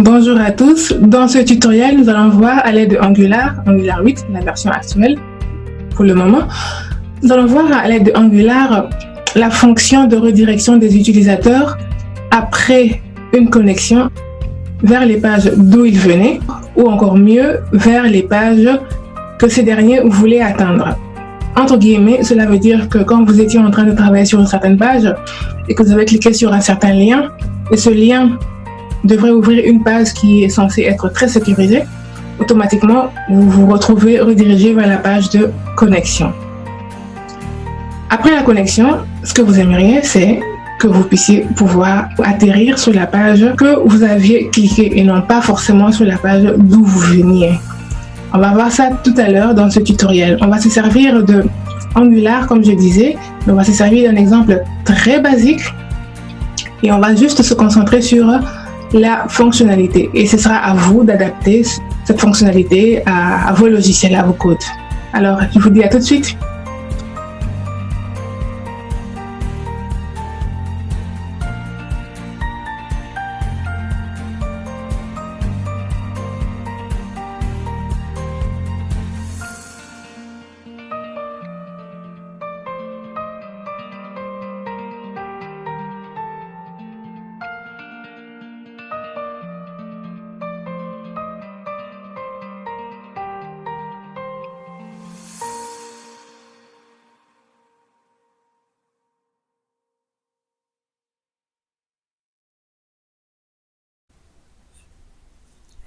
Bonjour à tous, dans ce tutoriel nous allons voir à l'aide de Angular 8, la version actuelle pour le moment, nous allons voir à l'aide de Angular la fonction de redirection des utilisateurs après une connexion vers les pages d'où ils venaient ou encore mieux vers les pages que ces derniers voulaient atteindre. Entre guillemets, cela veut dire que quand vous étiez en train de travailler sur une certaine page et que vous avez cliqué sur un certain lien et ce lien devrait ouvrir une page qui est censée être très sécurisée, automatiquement, vous vous retrouvez redirigé vers la page de connexion. Après la connexion, ce que vous aimeriez, c'est que vous puissiez pouvoir atterrir sur la page que vous aviez cliqué et non pas forcément sur la page d'où vous veniez. On va voir ça tout à l'heure dans ce tutoriel. On va se servir de Angular, comme je disais, mais on va se servir d'un exemple très basique et on va juste se concentrer sur la fonctionnalité et ce sera à vous d'adapter cette fonctionnalité à vos logiciels, à vos codes. Alors, je vous dis à tout de suite.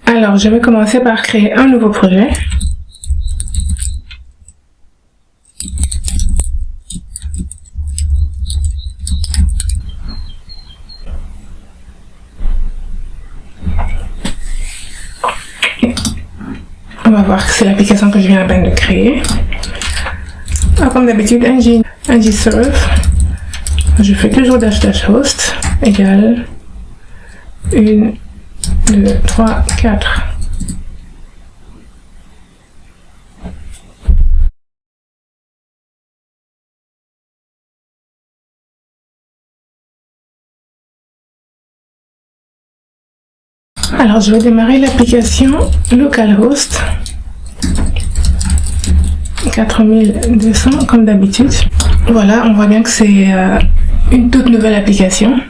Alors, je vais commencer par créer un nouveau projet. On va voir que c'est l'application que je viens à peine de créer. Alors, comme d'habitude, ng-serve. Je fais toujours --host égale 1, 2, 3, 4. Alors, je vais démarrer l'application localhost 4200 comme d'habitude. Voilà, on voit bien que c'est une toute nouvelle application.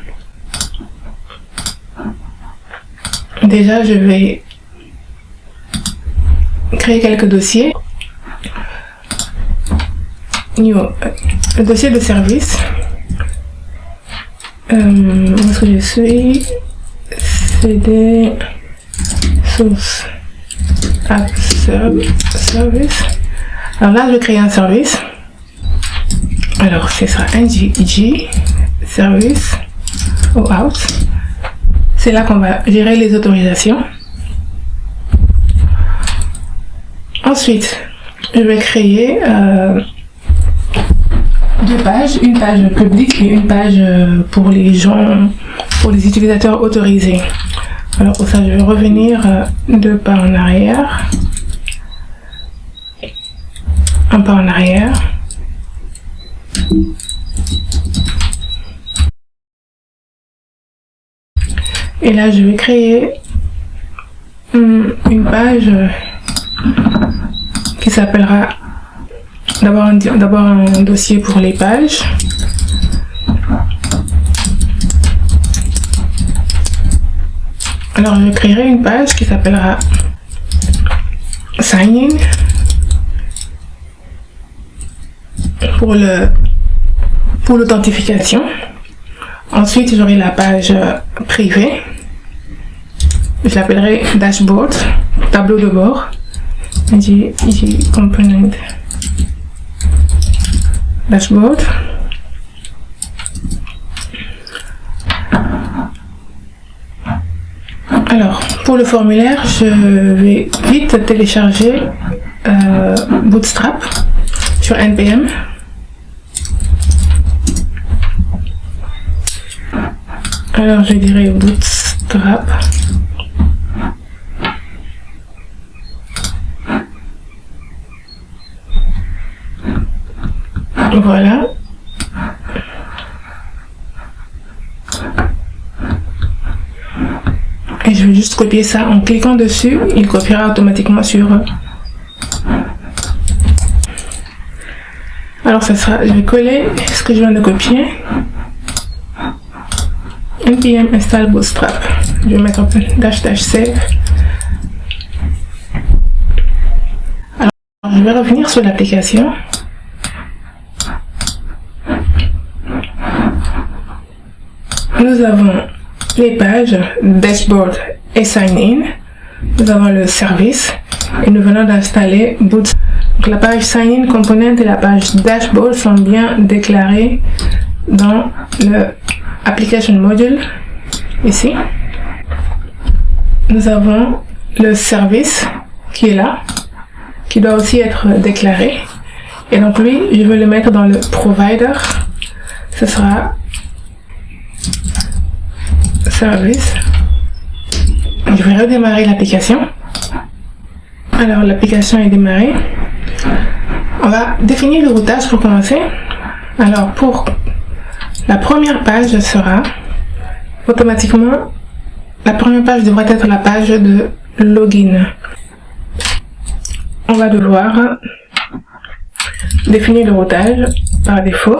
Déjà, je vais créer quelques dossiers. New, le dossier de service. Où est-ce que je suis? CD source app service. Alors là, je vais créer un service. Alors, ce sera ng service ou out. C'est là qu'on va gérer les autorisations. Ensuite, je vais créer deux pages, une page publique et une page pour les gens, pour les utilisateurs autorisés. Alors pour ça, je vais revenir deux pas en arrière, un pas en arrière. Et là, je vais créer une page qui s'appellera d'abord un dossier pour les pages. Alors, je créerai une page qui s'appellera Sign in pour l'authentification. Ensuite, j'aurai la page privée. Je l'appellerai dashboard, tableau de bord. Component dashboard. Alors, pour le formulaire, je vais vite télécharger Bootstrap sur NPM. Alors, je dirais Bootstrap. Voilà. Et je vais juste copier ça en cliquant dessus. Il copiera automatiquement sur... Alors ça sera, je vais coller ce que je viens de copier. npm install bootstrap. Je vais mettre un peu --save. Alors je vais revenir sur l'application. Nous avons les pages dashboard et sign in. Nous avons le service et nous venons d'installer Bootstrap. Donc la page sign in component et la page dashboard sont bien déclarées dans le application module ici. Nous avons le service qui est là, qui doit aussi être déclaré. Et donc lui, je vais le mettre dans le provider. Ce sera service. Je vais redémarrer l'application. Alors l'application est démarrée. On va définir le routage pour commencer. Alors pour la première page sera automatiquement, la première page devrait être la page de login. On va devoir définir le routage par défaut.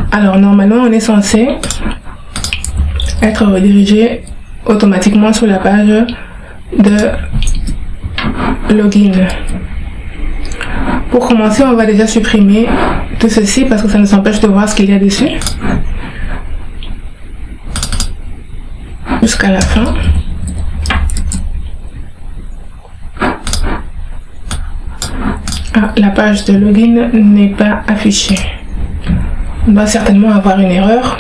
Alors normalement on est censé être redirigé automatiquement sur la page de login. Pour commencer, on va déjà supprimer tout ceci parce que ça nous empêche de voir ce qu'il y a dessus jusqu'à la fin. Ah, la page de login n'est pas affichée. On doit certainement avoir une erreur.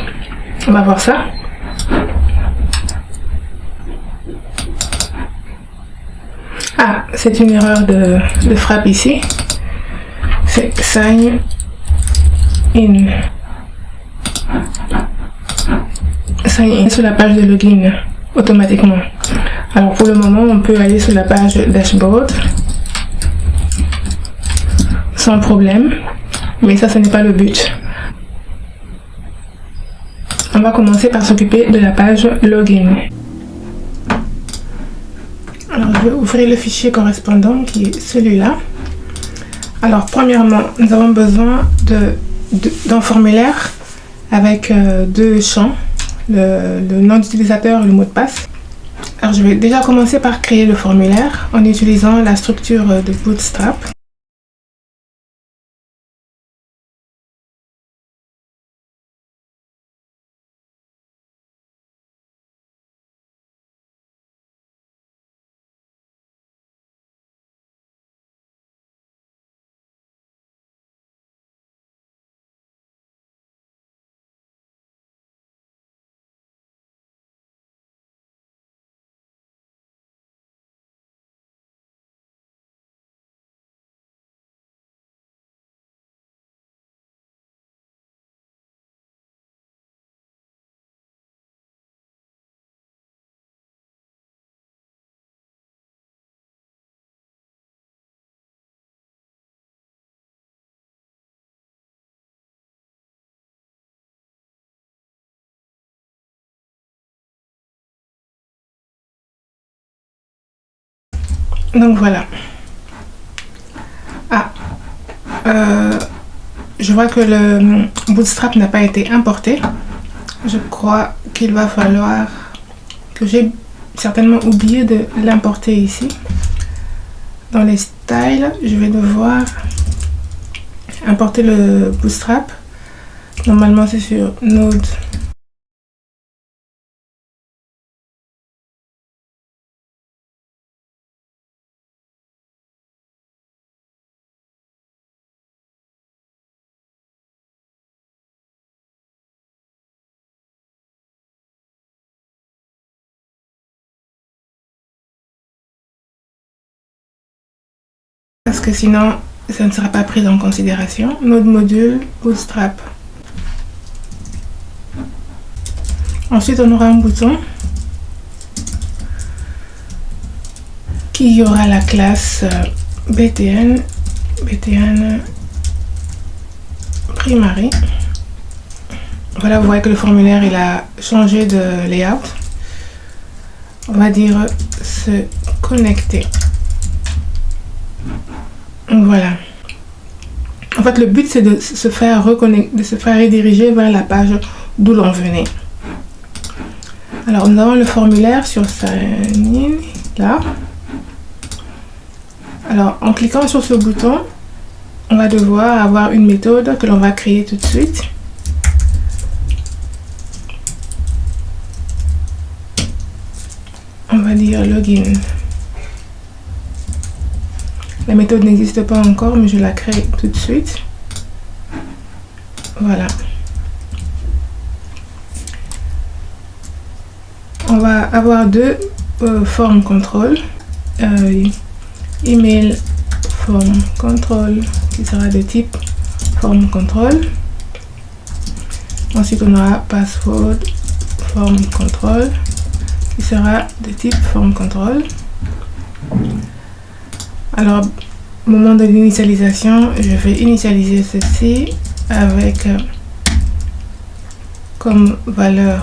On va voir ça. Ah, c'est une erreur de frappe ici. C'est sign in. Sign in sur la page de login automatiquement. Alors pour le moment, on peut aller sur la page dashboard sans problème, mais ça, ce n'est pas le but. On va commencer par s'occuper de la page login. Alors je vais ouvrir le fichier correspondant qui est celui-là. Alors premièrement, nous avons besoin d'un formulaire avec deux champs, le nom d'utilisateur et le mot de passe. Alors je vais déjà commencer par créer le formulaire en utilisant la structure de Bootstrap. Donc voilà. Ah, je vois que le Bootstrap n'a pas été importé. Je crois qu'il va falloir que j'ai certainement oublié de l'importer ici. Dans les styles, je vais devoir importer le Bootstrap. Normalement, c'est sur Node. parce que sinon ça ne sera pas pris en considération. Node module Bootstrap. Ensuite, on aura un bouton qui aura la classe BTN Primary. Voilà, vous voyez que le formulaire il a changé de layout. On va dire se connecter. Voilà. En fait, le but c'est de se faire reconnecter, de se faire rediriger vers la page d'où l'on venait. Alors, nous avons le formulaire sur Sign In, là. Alors, en cliquant sur ce bouton, on va devoir avoir une méthode que l'on va créer tout de suite. On va dire login. La méthode n'existe pas encore, mais je la crée tout de suite. Voilà. On va avoir deux form control. Email form control qui sera de type form control. Ensuite, on aura password form control qui sera de type form control. Alors, au moment de l'initialisation, je vais initialiser ceci avec comme valeur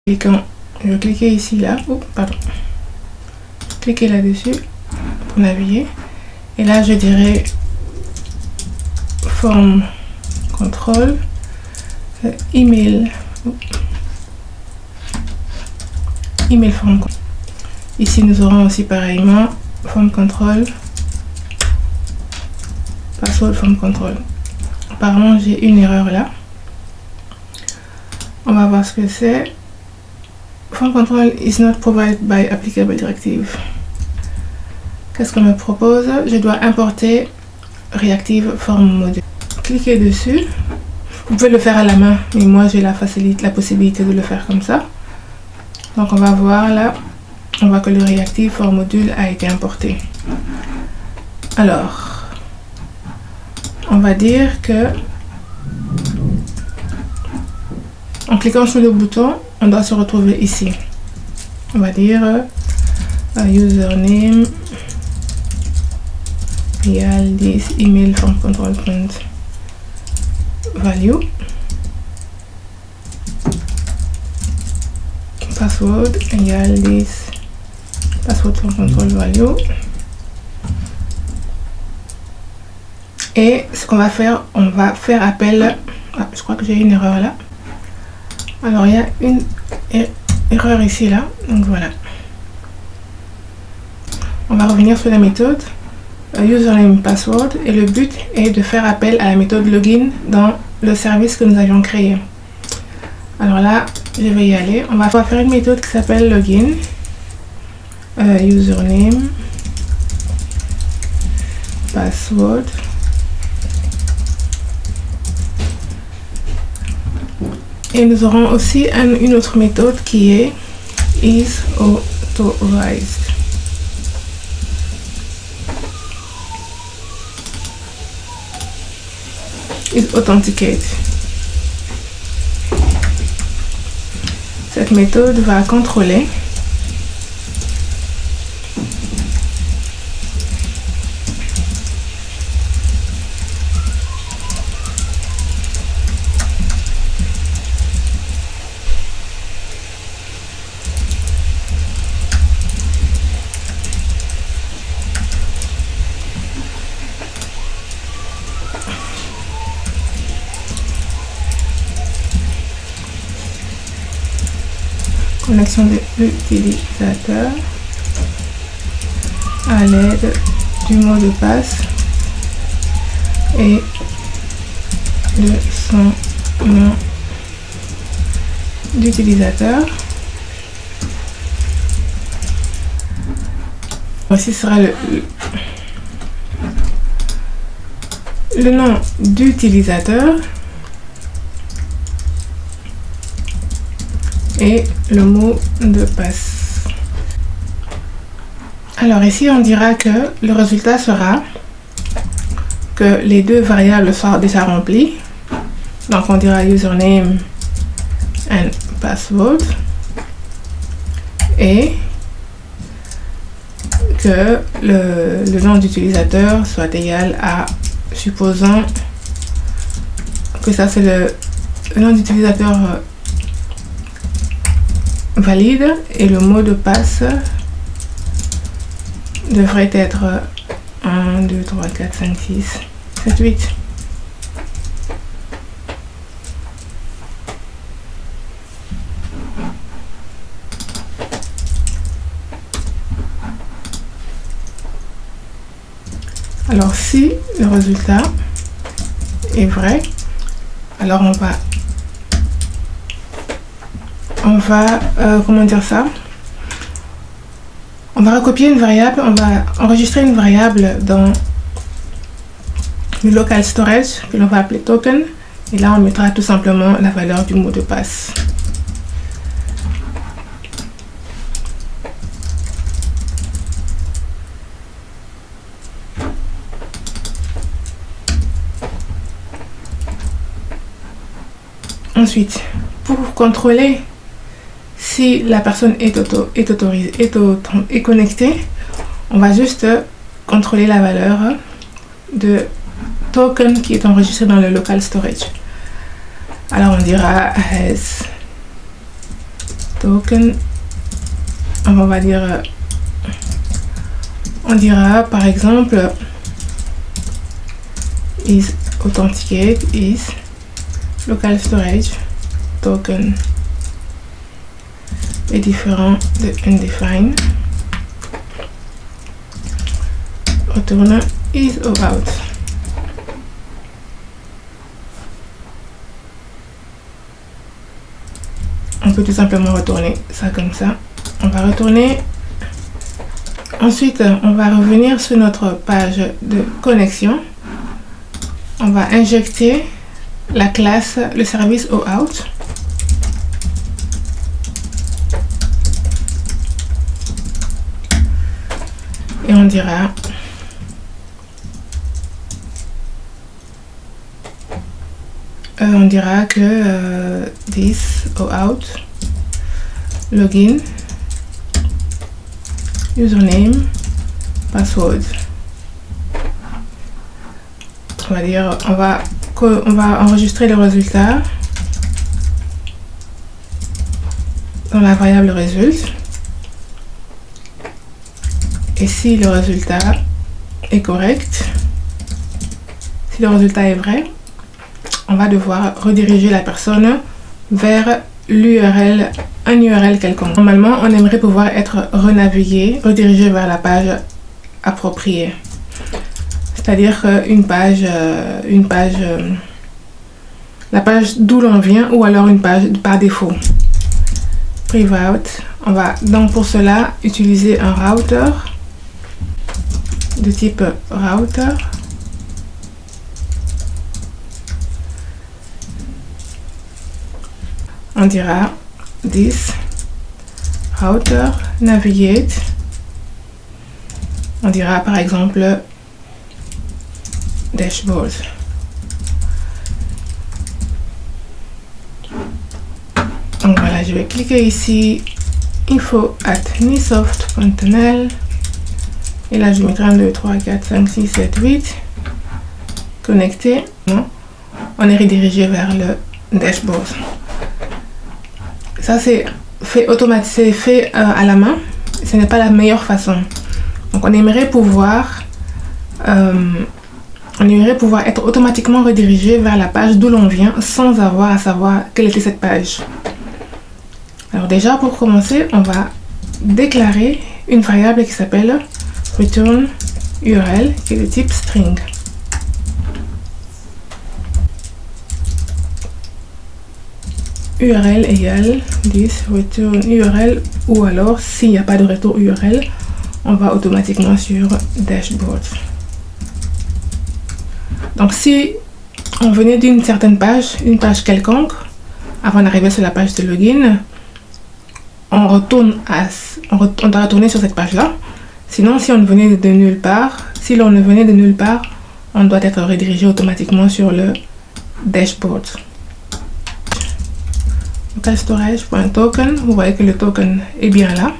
cliquant. Je vais cliquer ici là, cliquez là-dessus pour naviguer et là je dirais form control email form control. Ici nous aurons aussi pareillement form control password form control. Apparemment j'ai une erreur là, on va voir ce que c'est. Form control is not provided by applicable directive. Qu'est-ce qu'on me propose? Je dois importer reactive form module. Cliquez dessus. Vous pouvez le faire à la main, mais moi j'ai la possibilité de le faire comme ça. Donc on va voir là, on voit que le reactive form module a été importé. Alors, on va dire que en cliquant sur le bouton, on doit se retrouver ici. On va dire username égale 10 email form control value, password égale 10 password form control value. Et ce qu'on va faire, on va faire appel. Je crois que j'ai une erreur là. Alors il y a une erreur ici là, donc voilà. On va revenir sur la méthode username password et le but est de faire appel à la méthode login dans le service que nous avions créé. Alors là, je vais y aller. On va faire une méthode qui s'appelle login username password. Et nous aurons aussi une autre méthode qui est isAuthorize. Authenticate. Cette méthode va contrôler connexion de l'utilisateur à l'aide du mot de passe et de son nom d'utilisateur. Voici sera le nom d'utilisateur et le mot de passe. Alors ici on dira que le résultat sera que les deux variables soient déjà remplies. Donc on dira username and password et que le nom d'utilisateur soit égal à, supposons que ça c'est le nom d'utilisateur valide et le mot de passe devrait être 1, 2, 3, 4, 5, 6, 7, 8. Alors si le résultat est vrai, alors on va comment dire ça? On va recopier une variable, on va enregistrer une variable dans le local storage que l'on va appeler token et là on mettra tout simplement la valeur du mot de passe. Ensuite, pour contrôler si la personne est connectée, on va juste contrôler la valeur de token qui est enregistré dans le local storage. Alors on dira has token, on dira par exemple is authenticate is local storage token est différent de undefined. Retourne is or out. On peut tout simplement retourner ça comme ça. On va retourner. Ensuite, on va revenir sur notre page de connexion. On va injecter la classe, le service OAuth. Et on dira que this OAuth login username password. On va enregistrer le résultat dans la variable result. Et si le résultat est correct, si le résultat est vrai, on va devoir rediriger la personne vers l'URL, un URL quelconque. Normalement, on aimerait pouvoir être renavigué, redirigé vers la page appropriée. C'est-à-dire la page d'où l'on vient ou alors une page par défaut. Private, on va donc pour cela utiliser un router de type router. On dira this router navigate. On dira par exemple dashboard. Donc voilà, je vais cliquer ici info@nisoft.nl et là je mettrai 1, 2, 3, 4, 5, 6, 7, 8 connecté. On est redirigé vers le dashboard. Ça c'est fait automatiquement, c'est fait à la main. Ce n'est pas la meilleure façon. Donc on aimerait pouvoir être automatiquement redirigé vers la page d'où l'on vient sans avoir à savoir quelle était cette page. Alors déjà pour commencer, on va déclarer une variable qui s'appelle return URL qui est de type string. URL égale this return URL, ou alors s'il n'y a pas de retour URL, on va automatiquement sur Dashboard. Donc si on venait d'une certaine page, une page quelconque, avant d'arriver sur la page de login, on doit retourner sur cette page-là. Sinon, si on venait de nulle part, si l'on ne venait de nulle part, on doit être redirigé automatiquement sur le dashboard. Local storage.token, vous voyez que le token est bien là.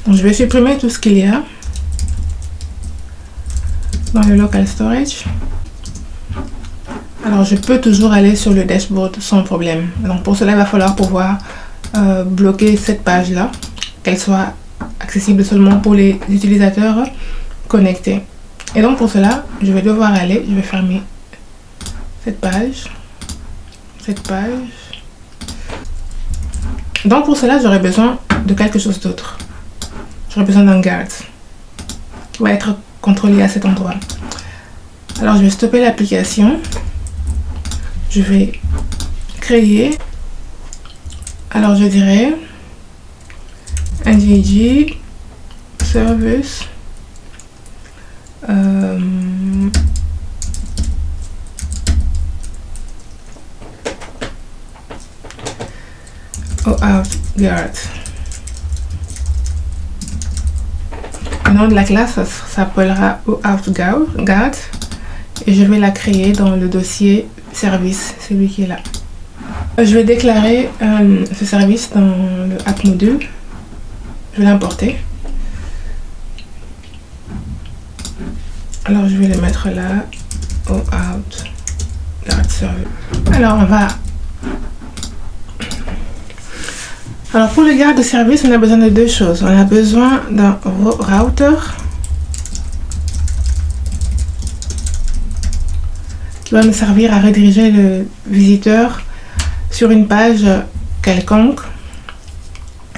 Donc, je vais supprimer tout ce qu'il y a dans le local storage. Alors, je peux toujours aller sur le dashboard sans problème. Donc, pour cela, il va falloir pouvoir bloquer cette page-là, qu'elle soit accessible seulement pour les utilisateurs connectés. Et donc, pour cela, je vais devoir aller, je vais fermer cette page. Donc, pour cela, j'aurai besoin de quelque chose d'autre. J'aurai besoin d'un guard qui va être contrôlé à cet endroit. Alors, je vais stopper l'application. Je vais créer. Alors, je dirais NGG service OAuth guard. Le nom de la classe s'appellera OAuth guard et je vais la créer dans le dossier service, celui qui est là. Je vais déclarer ce service dans le app module. Je vais l'importer. Alors je vais le mettre là, OAuth guard service. Alors on va. Alors pour le guard de service, on a besoin de deux choses. On a besoin d'un router qui va nous servir à rediriger le visiteur sur une page quelconque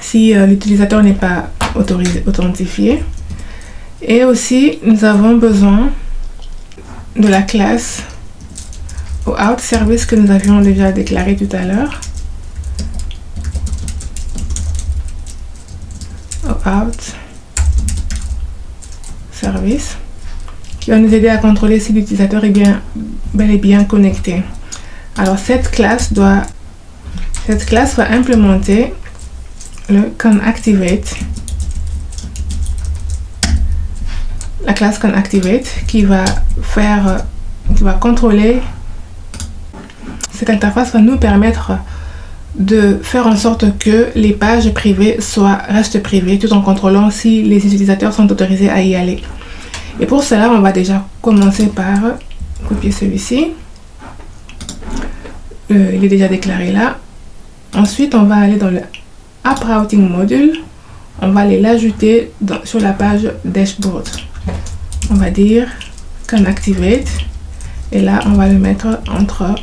si l'utilisateur n'est pas authentifié. Et aussi, nous avons besoin de la classe OAuth service que nous avions déjà déclaré tout à l'heure. OAuth service qui va nous aider à contrôler si l'utilisateur est bel et bien connecté. Alors cette classe va implémenter le canActivate, la classe canActivate qui va contrôler. Cette interface va nous permettre de faire en sorte que les pages privées restent privées tout en contrôlant si les utilisateurs sont autorisés à y aller. Et pour cela, on va déjà commencer par copier celui-ci. Il est déjà déclaré là. Ensuite, on va aller dans le App Routing Module. On va aller l'ajouter sur la page Dashboard. On va dire canActivate. Et là, on va le mettre entre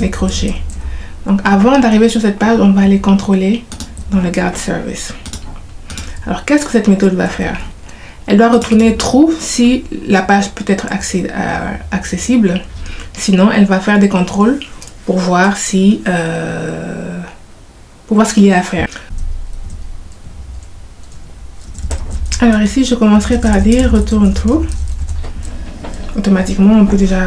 les crochets. Donc, avant d'arriver sur cette page, on va aller contrôler dans le guard service. Alors, qu'est-ce que cette méthode va faire? Elle doit retourner true si la page peut être accessible. Sinon, elle va faire des contrôles pour voir ce qu'il y a à faire. Alors ici, je commencerai par dire retourne true. Automatiquement, on peut déjà.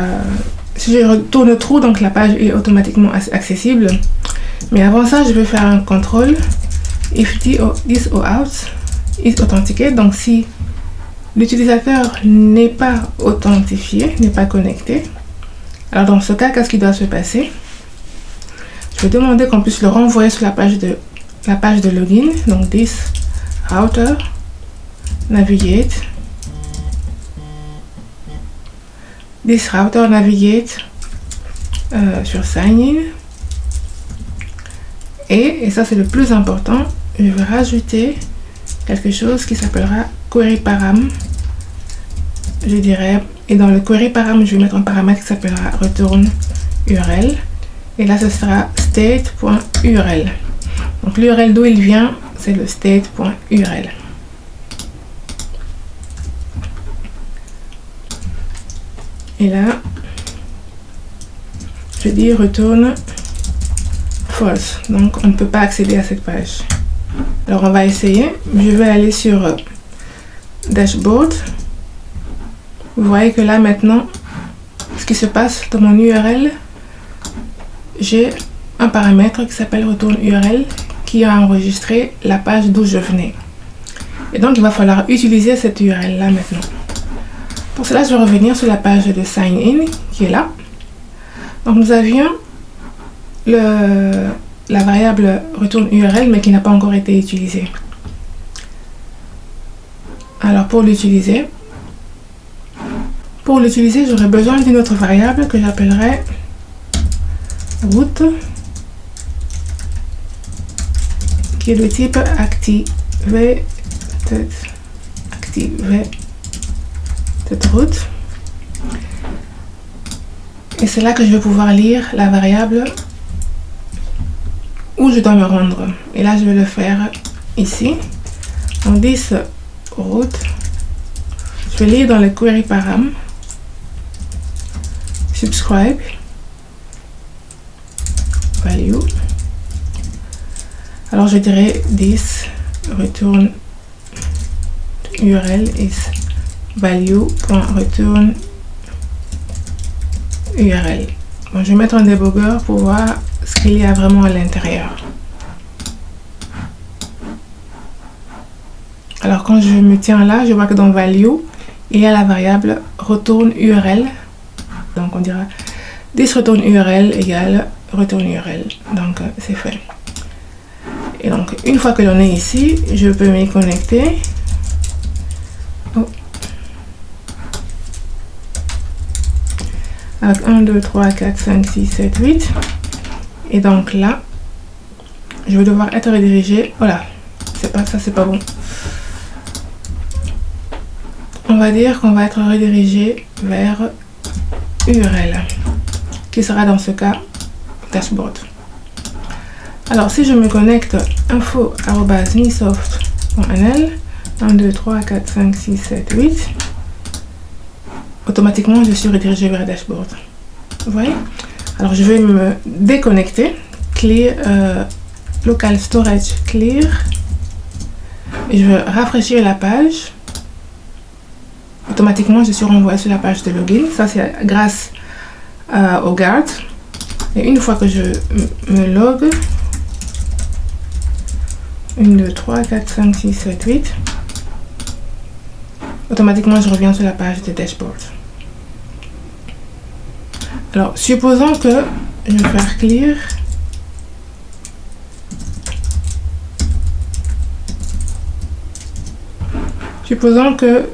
Si je retourne true, donc la page est automatiquement accessible. Mais avant ça, je vais faire un contrôle. If this OAuth is authenticated, donc si l'utilisateur n'est pas authentifié, n'est pas connecté, alors dans ce cas, qu'est-ce qui doit se passer? Je vais demander qu'on puisse le renvoyer sur la page de login. Donc this router navigate. This router navigate sur sign in. Et ça c'est le plus important, je vais rajouter quelque chose qui s'appellera query param. Je dirais, et dans le query param, je vais mettre un paramètre qui s'appellera return URL. Et là, ce sera state.url. Donc l'URL d'où il vient, c'est le state.url. Et là, je dis return false. Donc on ne peut pas accéder à cette page. Alors on va essayer. Je vais aller sur Dashboard. Vous voyez que là maintenant, ce qui se passe dans mon URL, j'ai un paramètre qui s'appelle retourne URL qui a enregistré la page d'où je venais. Et donc il va falloir utiliser cette URL là maintenant. Pour cela, je vais revenir sur la page de sign in qui est là. Donc nous avions la variable retourne URL mais qui n'a pas encore été utilisée. Alors pour l'utiliser, j'aurai besoin d'une autre variable que j'appellerai route, qui est de type activated route. Et c'est là que je vais pouvoir lire la variable où je dois me rendre. Et là, je vais le faire ici. On dit route. Je vais lire dans le query param. Subscribe. Value. Alors, je dirais this return URL is value.return URL. Bon, je vais mettre un débugger pour voir ce qu'il y a vraiment à l'intérieur. Alors quand je me tiens là, je vois que dans value, il y a la variable retourne URL. Donc on dira this return URL égale retourne URL. Donc c'est fait. Et donc une fois que l'on est ici, je peux m'y connecter. Avec 1, 2, 3, 4, 5, 6, 7, 8. Et donc là, je vais devoir être redirigé. Voilà, c'est pas ça, c'est pas bon. On va dire qu'on va être redirigé vers URL, qui sera dans ce cas dashboard. Alors si je me connecte info@nisoft.nl 1, 2, 3, 4, 5, 6, 7, 8, automatiquement je suis redirigé vers dashboard. Vous voyez? Alors je vais me déconnecter, clear, local storage clear, et je vais rafraîchir la page. Automatiquement je suis renvoyé sur la page de login. Ça c'est grâce au guard. Et une fois que je me log, 1, 2, 3, 4, 5, 6, 7, 8, automatiquement je reviens sur la page de dashboard. Alors, supposons que je vais faire clear. Supposons que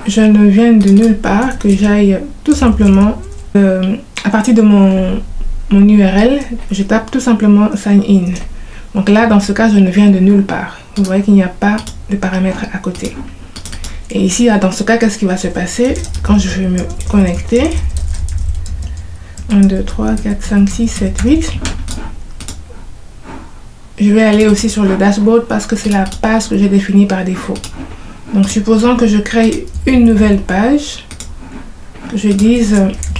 je ne vienne de nulle part, que j'aille tout simplement à partir de mon URL, je tape tout simplement sign in. Donc là, dans ce cas, je ne viens de nulle part. Vous voyez qu'il n'y a pas de paramètre à côté. Et ici, dans ce cas, qu'est-ce qui va se passer quand je vais me connecter? 1, 2, 3, 4, 5, 6, 7, 8. Je vais aller aussi sur le dashboard parce que c'est la page que j'ai définie par défaut. Donc, supposons que je crée une nouvelle page. Que je dise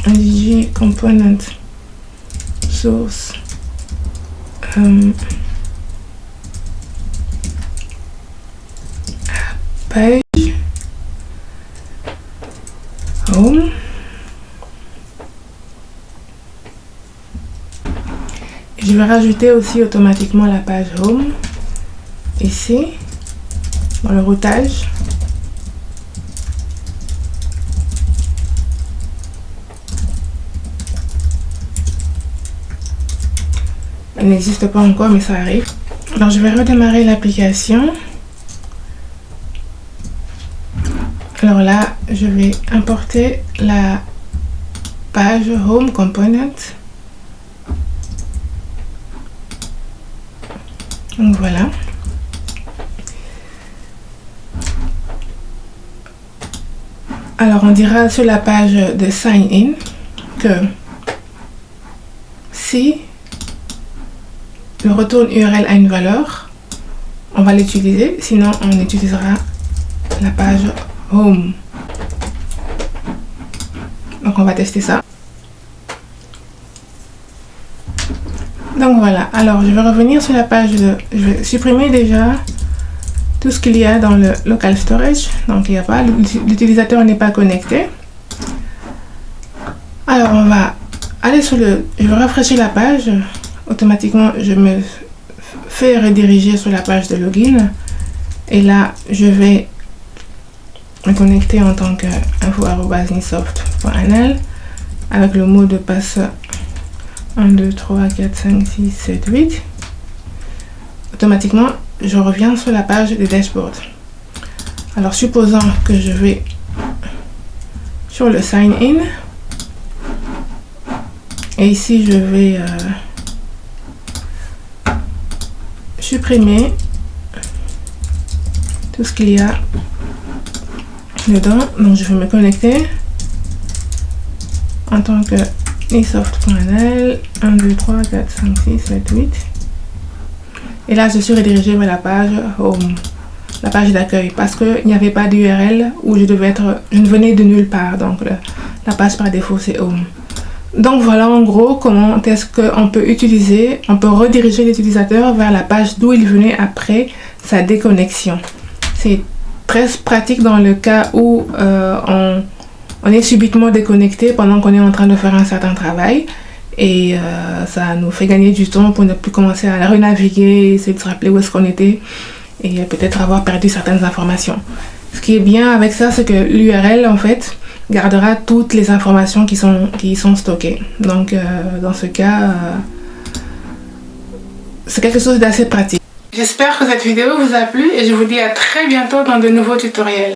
NDG component source page home. Je vais rajouter aussi automatiquement la page home ici dans le routage. Elle n'existe pas encore mais ça arrive. Alors je vais redémarrer l'application. Alors là je vais importer la page home component. Donc voilà. Alors on dira sur la page de sign in que si le retourne URL a une valeur, on va l'utiliser, sinon on utilisera la page home. Donc on va tester ça. Donc voilà, alors je vais revenir sur la page je vais supprimer déjà tout ce qu'il y a dans le local storage. Donc il n'y a pas, l'utilisateur n'est pas connecté. Alors on va aller sur je vais rafraîchir la page. Automatiquement je me fais rediriger sur la page de login. Et là je vais me connecter en tant que info@nisoft.nl avec le mot de passe 1, 2, 3, 4, 5, 6, 7, 8. Automatiquement, je reviens sur la page des dashboards. Alors, supposons que je vais sur le sign in. Et ici, je vais supprimer tout ce qu'il y a dedans. Donc, je vais me connecter en tant que nisoft.nl 1, 2, 3, 4, 5, 6, 7, 8. Et là, je suis redirigée vers la page Home, la page d'accueil, parce qu'il n'y avait pas d'URL où je ne venais de nulle part. Donc, la page par défaut, c'est Home. Donc, voilà en gros comment est-ce qu'on peut rediriger l'utilisateur vers la page d'où il venait après sa déconnexion. C'est très pratique dans le cas où on est subitement déconnecté pendant qu'on est en train de faire un certain travail. Et ça nous fait gagner du temps pour ne plus commencer à renaviguer, essayer de se rappeler où est-ce qu'on était et peut-être avoir perdu certaines informations. Ce qui est bien avec ça, c'est que l'URL en fait gardera toutes les informations qui sont stockées. Donc dans ce cas, c'est quelque chose d'assez pratique. J'espère que cette vidéo vous a plu et je vous dis à très bientôt dans de nouveaux tutoriels.